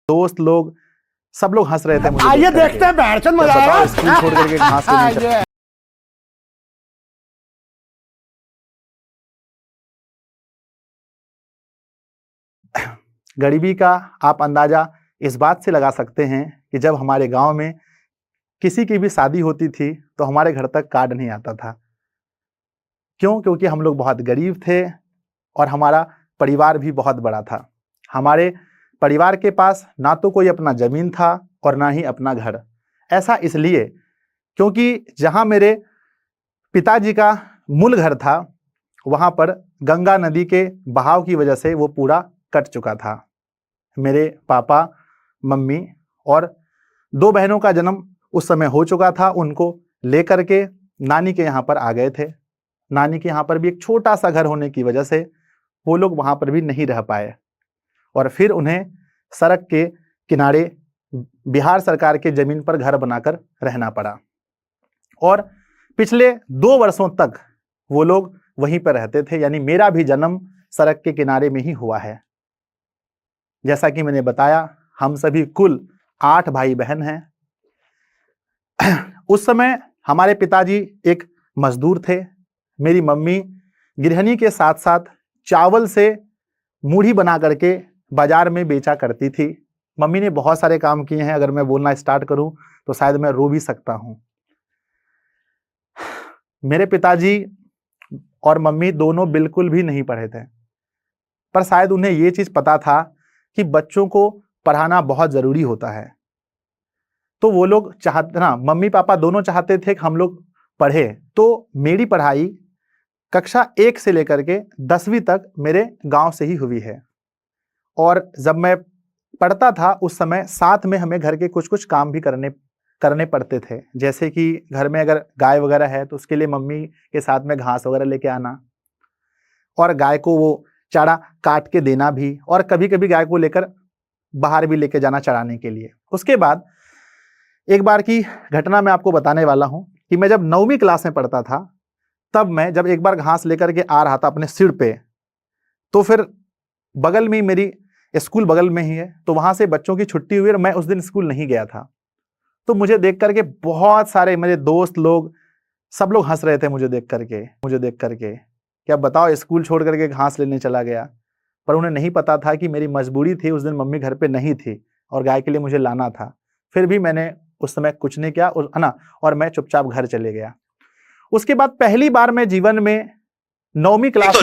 दोस्त लोग सब लोग हंस रहे थे मुझे। आइए देखते हैं बैठचंद मजा आएगा। स्कूल छोड़ करके घास लेने चला। गरीबी का आप अंदाजा इस बात से लगा सकते हैं कि जब हमारे गांव में किसी की भी शादी होती थी तो हमारे घर तक कार्ड नहीं आता था। क्यों? क्योंकि हम लोग बहुत गरीब थे और हमारा परिवार भी बहुत बड़ा था। हमारे परिवार के पास ना तो कोई अपना जमीन था और ना ही अपना घर। ऐसा इसलिए क्योंकि जहां मेरे पिताजी का मूल घर था वहां पर गंगा नदी के बहाव की वजह से वो पूरा कट चुका था। मेरे पापा, मम्मी और 2 बहनों का जन्म उस समय हो चुका था। उनको लेकर के नानी के यहाँ पर आ गए थे। नानी के यहाँ पर भी एक छोटा सा घर होने की वजह से वो लोग वहाँ पर भी नहीं रह पाए और फिर उन्हें सड़क के किनारे बिहार सरकार के जमीन पर घर बनाकर रहना पड़ा और पिछले 2 वर्षों तक वो लोग वहीं पर रहते थे। यानी मेरा भी जन्म सड़क के किनारे में ही हुआ है। जैसा कि मैंने बताया, हम सभी कुल 8 भाई बहन हैं। उस समय हमारे पिताजी एक मजदूर थे। मेरी मम्मी गृहिणी के साथ साथ चावल से मूढ़ी बना करके बाजार में बेचा करती थी। मम्मी ने बहुत सारे काम किए हैं। अगर मैं बोलना स्टार्ट करूं तो शायद मैं रो भी सकता हूं। मेरे पिताजी और मम्मी दोनों बिल्कुल भी नहीं पढ़े थे, पर शायद उन्हें यह चीज पता था कि बच्चों को पढ़ाना बहुत जरूरी होता है। तो वो लोग चाहते ना, मम्मी पापा दोनों चाहते थे कि हम लोग पढ़े। तो मेरी पढ़ाई कक्षा 1 से लेकर के 10वीं तक मेरे गांव से ही हुई है। और जब मैं पढ़ता था उस समय साथ में हमें घर के कुछ कुछ काम भी करने पड़ते थे। जैसे कि घर में अगर गाय वगैरह है तो उसके लिए मम्मी के साथ में घास वगैरह लेके आना और गाय को वो चारा काट के देना भी, और कभी कभी गाय को लेकर बाहर भी लेके जाना चराने के लिए। उसके बाद एक बार की घटना मैं आपको बताने वाला हूं कि मैं जब 9वीं क्लास में पढ़ता था तब मैं जब एक बार घास लेकर के आ रहा था अपने सिर पे, तो फिर बगल में ही मेरी स्कूल बगल में ही है, तो वहां से बच्चों की छुट्टी हुई और मैं उस दिन स्कूल नहीं गया था। तो मुझे देख करके बहुत सारे मेरे दोस्त लोग सब लोग हंस रहे थे मुझे देख करके कि अब बताओ स्कूल छोड़ करके घास लेने चला गया। पर उन्हें नहीं पता था कि मेरी मजबूरी थी, उस दिन मम्मी घर पे नहीं थी और गाय के लिए मुझे लाना था। फिर भी मैंने उस समय कुछ नहीं किया और मैं चुपचाप घर चले गया। उसके बाद पहली बार मैं जीवन में 9वीं क्लास में